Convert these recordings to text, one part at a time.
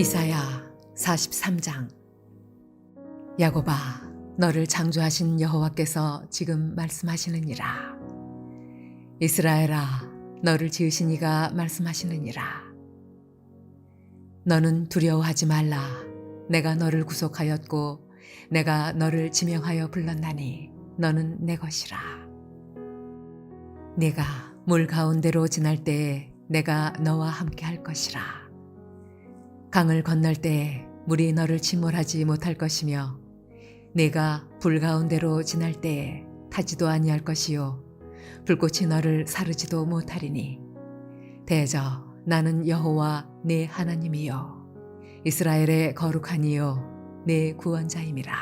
이사야 43장. 야곱아, 너를 창조하신 여호와께서 지금 말씀하시느니라. 이스라엘아, 너를 지으신 이가 말씀하시느니라. 너는 두려워하지 말라. 내가 너를 구속하였고 내가 너를 지명하여 불렀나니 너는 내 것이라. 네가 물 가운데로 지날 때에 내가 너와 함께 할 것이라. 강을 건널 때에 물이 너를 침몰하지 못할 것이며 네가 불 가운데로 지날 때에 타지도 아니할 것이요 불꽃이 너를 사르지도 못하리니 대저 나는 여호와 네 하나님이요 이스라엘의 거룩하니요 네 구원자임이라.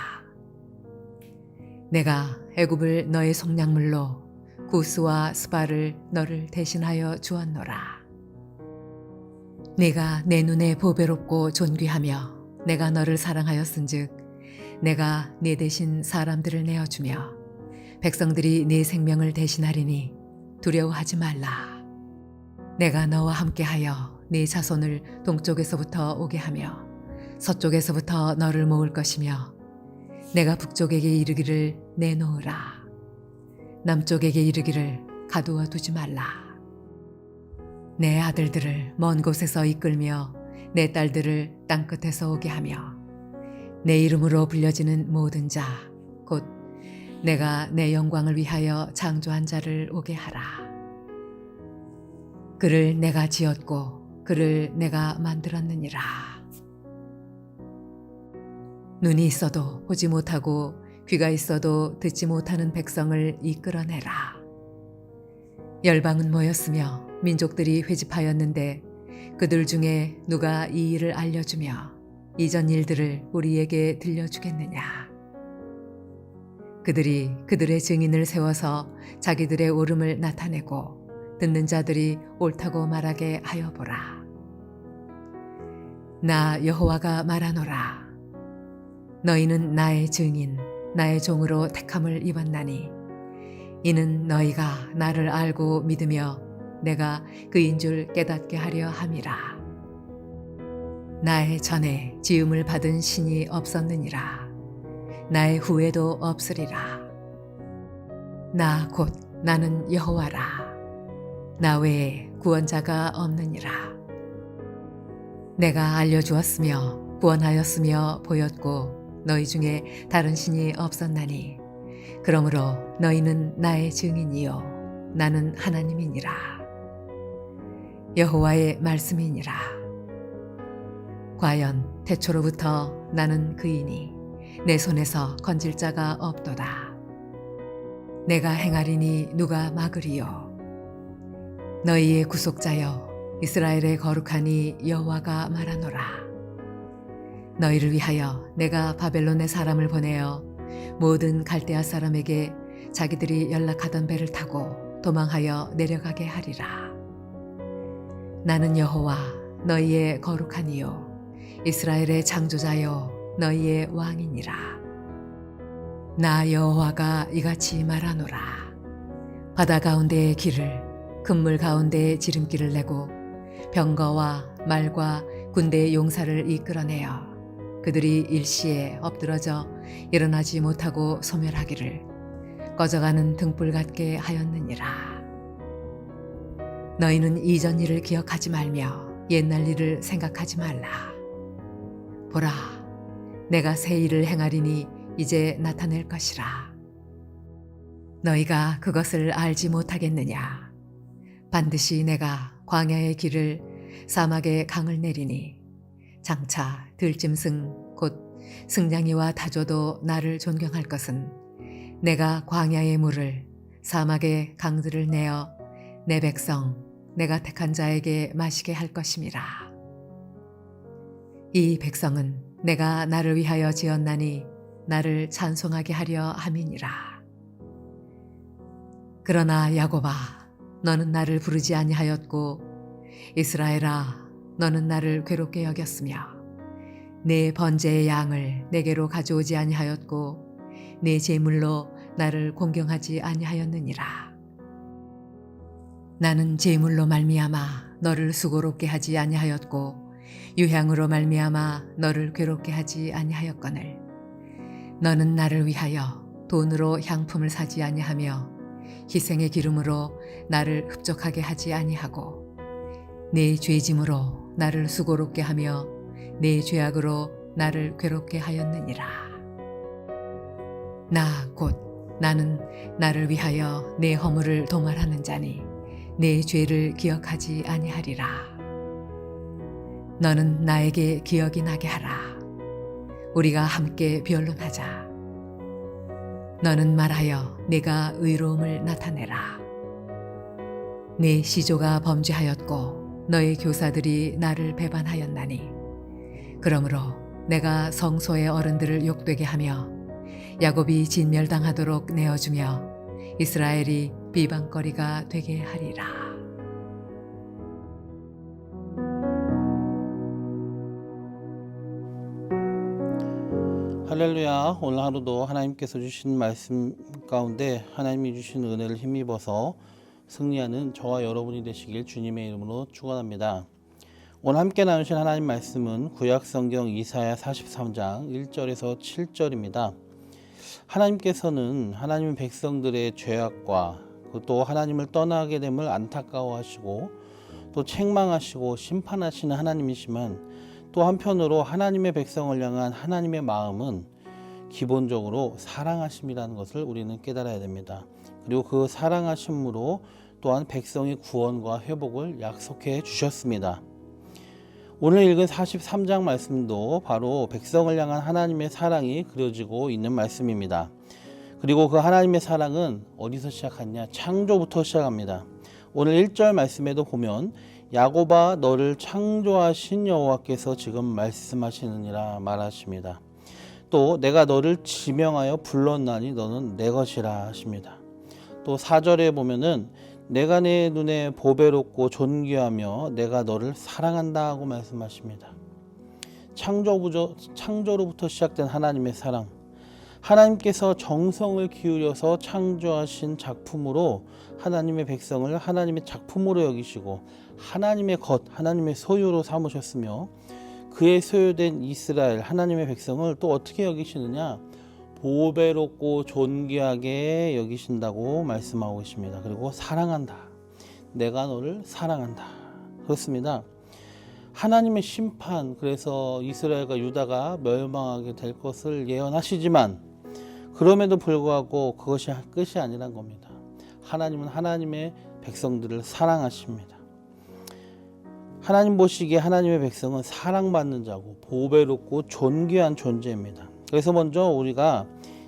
내가 애굽을 너의 속량물로 구스와 스바를 너를 대신하여 주었노라. 네가 내 눈에 보배롭고 존귀하며 내가 너를 사랑하였은즉 내가 네 대신 사람들을 내어주며 백성들이 네 생명을 대신하리니 두려워하지 말라. 내가 너와 함께하여 네 자손을 동쪽에서부터 오게 하며 서쪽에서부터 너를 모을 것이며 내가 북쪽에게 이르기를 내놓으라. 남쪽에게 이르기를 가두어 두지 말라. 내 아들들을 먼 곳에서 이끌며 내 딸들을 땅끝에서 오게 하며 내 이름으로 불려지는 모든 자 곧 내가 내 영광을 위하여 창조한 자를 오게 하라. 그를 내가 지었고 그를 내가 만들었느니라. 눈이 있어도 보지 못하고 귀가 있어도 듣지 못하는 백성을 이끌어내라. 열방은 모였으며 민족들이 회집하였는데 그들 중에 누가 이 일을 알려주며 이전 일들을 우리에게 들려주겠느냐. 그들이 그들의 증인을 세워서 자기들의 옳음을 나타내고 듣는 자들이 옳다고 말하게 하여 보라. 나 여호와가 말하노라. 너희는 나의 증인 나의 종으로 택함을 입었나니 이는 너희가 나를 알고 믿으며 내가 그인 줄 깨닫게 하려 함이라. 나의 전에 지음을 받은 신이 없었느니라. 나의 후에도 없으리라. 나 곧 나는 여호와라. 나 외에 구원자가 없느니라. 내가 알려주었으며 구원하였으며 보였고 너희 중에 다른 신이 없었나니 그러므로 너희는 나의 증인이요 나는 하나님이니라. 여호와의 말씀이니라. 과연 태초로부터 나는 그이니 내 손에서 건질 자가 없도다. 내가 행하리니 누가 막으리요. 너희의 구속자여 이스라엘의 거룩하니 여호와가 말하노라. 너희를 위하여 내가 바벨론의 사람을 보내어 모든 갈대아 사람에게 자기들이 연락하던 배를 타고 도망하여 내려가게 하리라. 나는 여호와 너희의 거룩하니요 이스라엘의 창조자요 너희의 왕이니라. 나 여호와가 이같이 말하노라. 바다 가운데의 길을 금물 가운데에 지름길을 내고 병거와 말과 군대의 용사를 이끌어내어 그들이 일시에 엎드러져 일어나지 못하고 소멸하기를 꺼져가는 등불 같게 하였느니라. 너희는 이전 일을 기억하지 말며 옛날 일을 생각하지 말라. 보라, 내가 새 일을 행하리니 이제 나타낼 것이라. 너희가 그것을 알지 못하겠느냐. 반드시 내가 광야의 길을 사막의 강을 내리니 장차 들짐승 곧 승냥이와 타조도 나를 존경할 것은 내가 광야의 물을 사막의 강들을 내어 내 백성 내가 택한 자에게 마시게 할 것임이라. 이 백성은 내가 나를 위하여 지었나니 나를 찬송하게 하려 함이니라. 그러나 야곱아 너는 나를 부르지 아니하였고 이스라엘아 너는 나를 괴롭게 여겼으며 내 번제의 양을 내게로 가져오지 아니하였고 내 제물로 나를 공경하지 아니하였느니라. 나는 제물로 말미암아 너를 수고롭게 하지 아니하였고 유향으로 말미암아 너를 괴롭게 하지 아니하였거늘 너는 나를 위하여 돈으로 향품을 사지 아니하며 희생의 기름으로 나를 흡족하게 하지 아니하고 내 죄짐으로 나를 수고롭게 하며 내 죄악으로 나를 괴롭게 하였느니라. 나 곧 나는 나를 위하여 내 허물을 도말하는 자니 내 죄를 기억하지 아니하리라. 너는 나에게 기억이 나게 하라. 우리가 함께 변론하자. 너는 말하여 내가 의로움을 나타내라. 내 시조가 범죄하였고 너의 교사들이 나를 배반하였나니 그러므로 내가 성소의 어른들을 욕되게 하며 야곱이 진멸당하도록 내어주며 이스라엘이 비방거리가 되게 하리라. 할렐루야. 오늘 하루도 하나님께서 주신 말씀 가운데 하나님이 주신 은혜를 힘입어서 승리하는 저와 여러분이 되시길 주님의 이름으로 축원합니다. 오늘 함께 나누신 하나님 말씀은 구약성경 이사야 43장 1절에서 7절입니다. 하나님께서는 하나님 백성들의 죄악과 또 하나님을 떠나게 됨을 안타까워하시고 또 책망하시고 심판하시는 하나님이시만 또 한편으로 하나님의 백성을 향한 하나님의 마음은 기본적으로 사랑하심이라는 것을 우리는 깨달아야 됩니다. 그리고 그 사랑하심으로 또한 백성의 구원과 회복을 약속해 주셨습니다. 오늘 읽은 43장 말씀도 바로 백성을 향한 하나님의 사랑이 그려지고 있는 말씀입니다. 그리고 그 하나님의 사랑은 어디서 시작하냐? 창조부터 시작합니다. 오늘 1절 말씀에도 보면 야곱아 너를 창조하신 여호와께서 지금 말씀하시느니라 말하십니다. 또 내가 너를 지명하여 불렀나니 너는 내 것이라 하십니다. 또 4절에 보면은 내가 내 눈에 보배롭고 존귀하며 내가 너를 사랑한다 하고 말씀하십니다. 창조로부터 시작된 하나님의 사랑, 하나님께서 정성을 기울여서 창조하신 작품으로 하나님의 백성을 하나님의 작품으로 여기시고 하나님의 것, 하나님의 소유로 삼으셨으며 그의 소유된 이스라엘, 하나님의 백성을 또 어떻게 여기시느냐? 보배롭고 존귀하게 여기신다고 말씀하고 있습니다. 그리고 사랑한다. 내가 너를 사랑한다. 그렇습니다. 하나님의 심판, 그래서 이스라엘과 유다가 멸망하게 될 것을 예언하시지만 그럼에도 불구하고 그것이 끝이 아니란 겁니다. 하나님은 하나님의 백성들을 사랑하십니다. 하나님 보시기에 하나님의 백성은 사랑받는 자고 보배롭고 존귀한 존재입니다. 그래서 먼저 우리가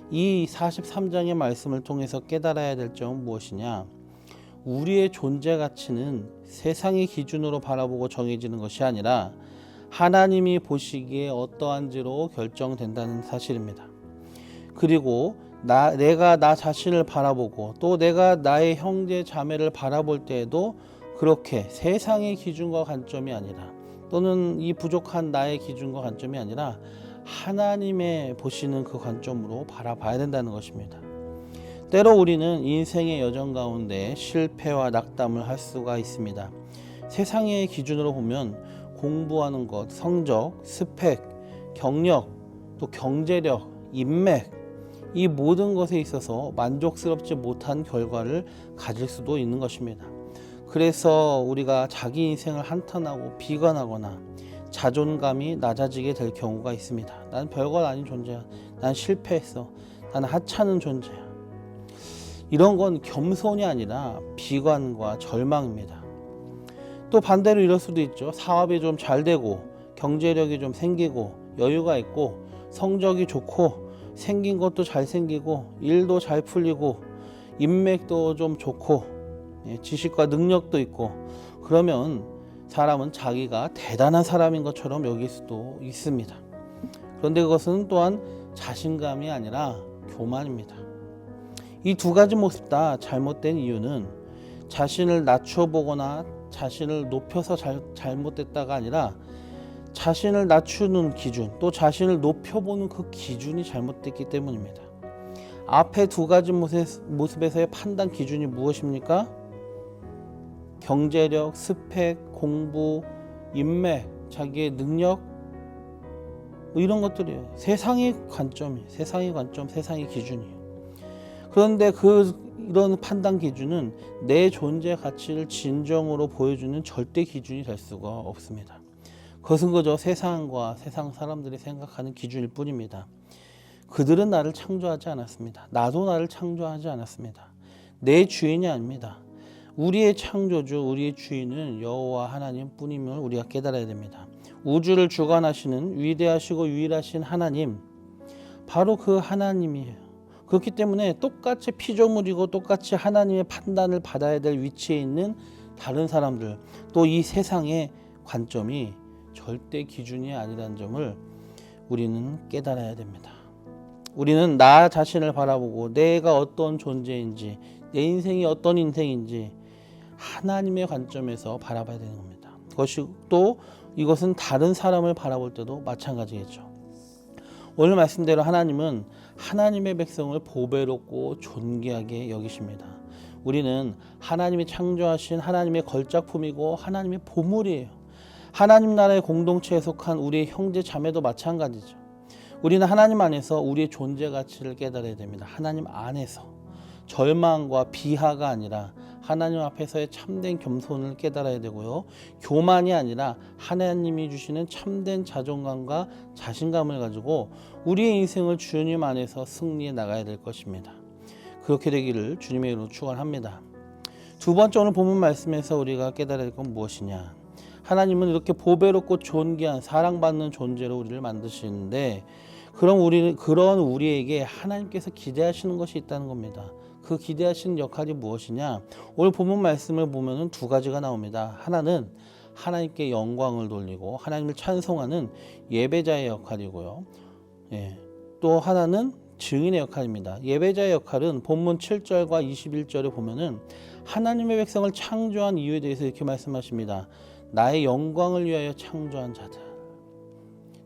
이 43장의 말씀을 통해서 깨달아야 될 점은 무엇이냐? 우리의 존재 가치는 세상의 기준으로 바라보고 정해지는 것이 아니라 하나님이 보시기에 어떠한지로 결정된다는 사실입니다. 그리고 내가 나 자신을 바라보고 또 내가 나의 형제 자매를 바라볼 때에도 그렇게 세상의 기준과 관점이 아니라 또는 이 부족한 나의 기준과 관점이 아니라 하나님의 보시는 그 관점으로 바라봐야 된다는 것입니다. 때로 우리는 인생의 여정 가운데 실패와 낙담을 할 수가 있습니다. 세상의 기준으로 보면 공부하는 것, 성적, 스펙, 경력, 또 경제력, 인맥, 이 모든 것에 있어서 만족스럽지 못한 결과를 가질 수도 있는 것입니다. 그래서 우리가 자기 인생을 한탄하고 비관하거나 자존감이 낮아지게 될 경우가 있습니다. 난 별것 아닌 존재야. 난 실패했어. 난 하찮은 존재야. 이런 건 겸손이 아니라 비관과 절망입니다. 또 반대로 이럴 수도 있죠. 사업이 좀 잘 되고 경제력이 좀 생기고 여유가 있고 성적이 좋고 생긴 것도 잘 생기고 일도 잘 풀리고 인맥도 좀 좋고 지식과 능력도 있고 그러면 사람은 자기가 대단한 사람인 것처럼 여길 수도 있습니다. 그런데 그것은 또한 자신감이 아니라 교만입니다. 이 두 가지 모습 다 잘못된 이유는 자신을 낮춰보거나 자신을 높여서 잘못됐다가 아니라 자신을 낮추는 기준, 또 자신을 높여보는 그 기준이 잘못됐기 때문입니다. 앞에 두 가지 모습에서의 판단 기준이 무엇입니까? 경제력, 스펙, 공부, 인맥, 자기의 능력, 뭐 이런 것들이에요. 세상의 관점, 세상의 기준이에요. 그런데 이런 판단 기준은 내 존재 가치를 진정으로 보여주는 절대 기준이 될 수가 없습니다. 그것은 그저 세상과 세상 사람들이 생각하는 기준일 뿐입니다. 그들은 나를 창조하지 않았습니다. 나도 나를 창조하지 않았습니다. 내 주인이 아닙니다. 우리의 창조주, 우리의 주인은 여호와 하나님 뿐임을 우리가 깨달아야 됩니다. 우주를 주관하시는 위대하시고 유일하신 하나님, 바로 그 하나님이에요. 그렇기 때문에 똑같이 피조물이고 똑같이 하나님의 판단을 받아야 될 위치에 있는 다른 사람들, 또 이 세상의 관점이 절대 기준이 아니라는 점을 우리는 깨달아야 됩니다. 우리는 나 자신을 바라보고 내가 어떤 존재인지, 내 인생이 어떤 인생인지 하나님의 관점에서 바라봐야 되는 겁니다. 그것이 또 이것은 다른 사람을 바라볼 때도 마찬가지겠죠. 오늘 말씀대로 하나님은 하나님의 백성을 보배롭고 존귀하게 여기십니다. 우리는 하나님이 창조하신 하나님의 걸작품이고 하나님의 보물이에요. 하나님 나라의 공동체에 속한 우리의 형제 자매도 마찬가지죠. 우리는 하나님 안에서 우리의 존재 가치를 깨달아야 됩니다. 하나님 안에서 절망과 비하가 아니라 하나님 앞에서의 참된 겸손을 깨달아야 되고요. 교만이 아니라 하나님이 주시는 참된 자존감과 자신감을 가지고 우리의 인생을 주님 안에서 승리해 나가야 될 것입니다. 그렇게 되기를 주님의 이름으로 축원합니다. 두 번째, 오늘 본문 말씀에서 우리가 깨달아야 될 건 무엇이냐? 하나님은 이렇게 보배롭고 존귀한 사랑받는 존재로 우리를 만드시는데, 그런 우리에게 하나님께서 기대하시는 것이 있다는 겁니다. 그 기대하시는 역할이 무엇이냐? 오늘 본문 말씀을 보면은 두 가지가 나옵니다. 하나는 하나님께 영광을 돌리고 하나님을 찬송하는 예배자의 역할이고요. 또 하나는 증인의 역할입니다. 예배자의 역할은 본문 7절과 21절에 보면은 하나님의 백성을 창조한 이유에 대해서 이렇게 말씀하십니다. 나의 영광을 위하여 창조한 자들.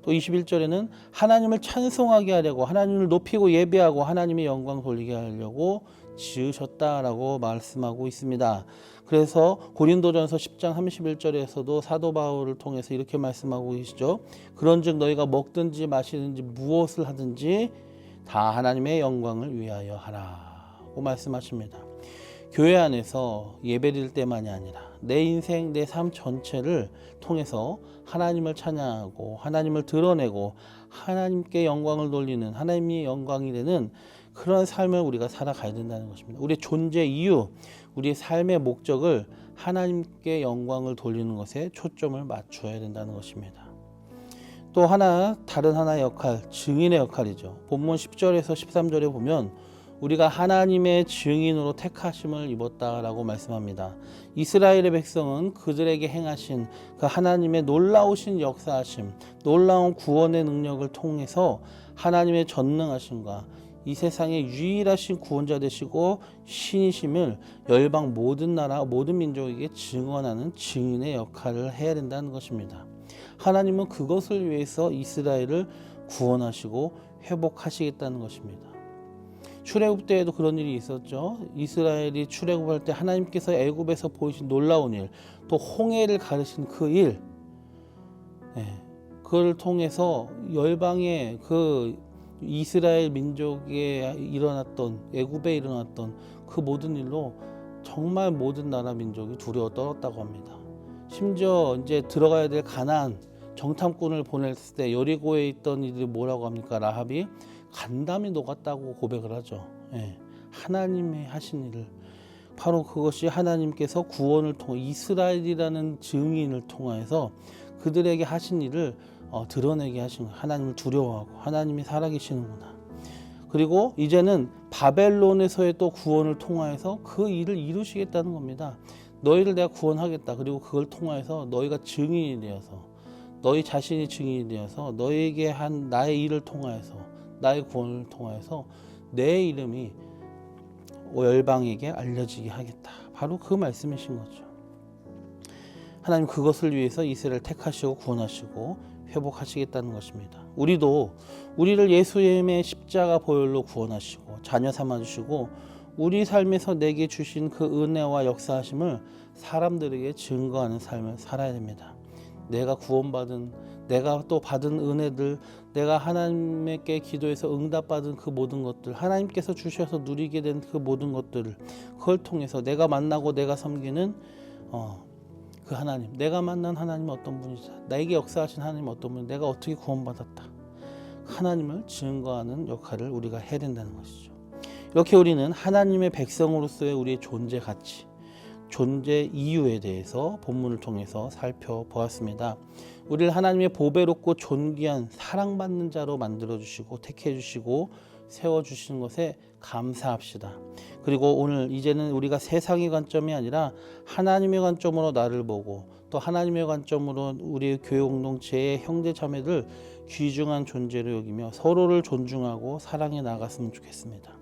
또 21절에는 하나님을 찬송하게 하려고, 하나님을 높이고 예배하고 하나님의 영광 돌리게 하려고 지으셨다라고 말씀하고 있습니다. 그래서 고린도전서 10장 31절에서도 사도 바울을 통해서 이렇게 말씀하고 계시죠. 그런즉 너희가 먹든지 마시든지 무엇을 하든지 다 하나님의 영광을 위하여 하라고 말씀하십니다. 교회 안에서 예배드릴 때만이 아니라 내 인생, 내 삶 전체를 통해서 하나님을 찬양하고 하나님을 드러내고 하나님께 영광을 돌리는, 하나님의 영광이 되는 그런 삶을 우리가 살아가야 된다는 것입니다. 우리의 존재 이유, 우리의 삶의 목적을 하나님께 영광을 돌리는 것에 초점을 맞춰야 된다는 것입니다. 또 다른 하나의 역할, 증인의 역할이죠. 본문 10절에서 13절에 보면 우리가 하나님의 증인으로 택하심을 입었다라고 말씀합니다. 이스라엘의 백성은 그들에게 행하신 그 하나님의 놀라우신 역사하심, 놀라운 구원의 능력을 통해서 하나님의 전능하심과 이 세상의 유일하신 구원자 되시고 신이심을 열방 모든 나라, 모든 민족에게 증언하는 증인의 역할을 해야 된다는 것입니다. 하나님은 그것을 위해서 이스라엘을 구원하시고 회복하시겠다는 것입니다. 출애굽 때에도 그런 일이 있었죠. 이스라엘이 출애굽할 때 하나님께서 애굽에서 보이신 놀라운 일, 또 홍해를 가르신 그 일, 그걸 통해서 열방의 그 이스라엘 민족에 일어났던, 애굽에 일어났던 그 모든 일로 정말 모든 나라 민족이 두려워 떨었다고 합니다. 심지어 이제 들어가야 될 가나안 정탐꾼을 보냈을 때 여리고에 있던 이들이 뭐라고 합니까? 라합이 간담이 녹았다고 고백을 하죠. 하나님의 하신 일을, 바로 그것이 하나님께서 구원을 통해 이스라엘이라는 증인을 통해서 그들에게 하신 일을 드러내게 하신 거예요. 하나님을 두려워하고 하나님이 살아계시는구나. 그리고 이제는 바벨론에서의 또 구원을 통하여서 그 일을 이루시겠다는 겁니다. 너희를 내가 구원하겠다. 그리고 그걸 통하여서 너희가 증인이 되어서, 너희 자신이 증인이 되어서 너희에게 한 나의 일을 통하여서, 나의 구원을 통하여서 내 이름이 열방에게 알려지게 하겠다. 바로 그 말씀이신 거죠. 하나님 그것을 위해서 이스라엘을 택하시고 구원하시고 회복하시겠다는 것입니다. 우리도 우리를 예수님의 십자가 보혈로 구원하시고 자녀 삼아주시고 우리 삶에서 내게 주신 그 은혜와 역사하심을 사람들에게 증거하는 삶을 살아야 됩니다. 내가 구원받은, 내가 또 받은 은혜들, 내가 하나님께 기도해서 응답받은 그 모든 것들, 하나님께서 주셔서 누리게 된 그 모든 것들을, 그걸 통해서 내가 만나고 내가 섬기는 그 하나님, 내가 만난 하나님은 어떤 분이지, 나에게 역사하신 하나님은 어떤 분이지, 내가 어떻게 구원받았다, 하나님을 증거하는 역할을 우리가 해야 된다는 것이죠. 이렇게 우리는 하나님의 백성으로서의 우리의 존재 가치, 존재 이유에 대해서 본문을 통해서 살펴보았습니다. 우리를 하나님의 보배롭고 존귀한 사랑받는 자로 만들어주시고 택해주시고 세워주시는 것에 감사합시다. 그리고 오늘 이제는 우리가 세상의 관점이 아니라 하나님의 관점으로 나를 보고, 또 하나님의 관점으로 우리 교회 공동체의 형제 자매들 귀중한 존재로 여기며 서로를 존중하고 사랑해 나갔으면 좋겠습니다.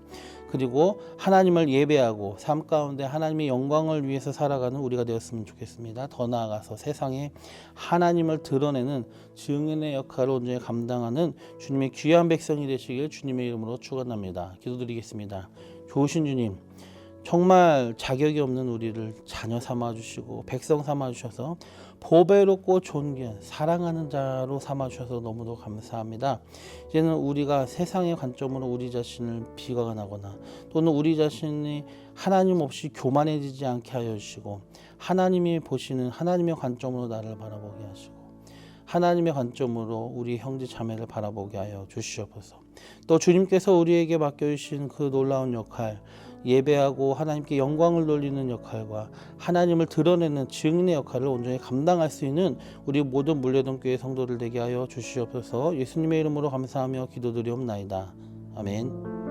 그리고 하나님을 예배하고 삶 가운데 하나님의 영광을 위해서 살아가는 우리가 되었으면 좋겠습니다. 더 나아가서 세상에 하나님을 드러내는 증인의 역할을 온전히 감당하는 주님의 귀한 백성이 되시길 주님의 이름으로 축원합니다. 기도드리겠습니다. 좋으신 주님, 정말 자격이 없는 우리를 자녀 삼아주시고 백성 삼아주셔서 보배롭고 존귀한 사랑하는 자로 삼아주셔서 너무도 감사합니다. 이제는 우리가 세상의 관점으로 우리 자신을 비관하거나 또는 우리 자신이 하나님 없이 교만해지지 않게 하여 주시고, 하나님이 보시는 하나님의 관점으로 나를 바라보게 하시고 하나님의 관점으로 우리 형제 자매를 바라보게 하여 주시옵소서. 또 주님께서 우리에게 맡겨주신 그 놀라운 역할, 예배하고 하나님께 영광을 돌리는 역할과 하나님을 드러내는 증인의 역할을 온전히 감당할 수 있는 우리 모든 물레동 교회 성도들 되게 하여 주시옵소서. 예수님의 이름으로 감사하며 기도드리옵나이다. 아멘.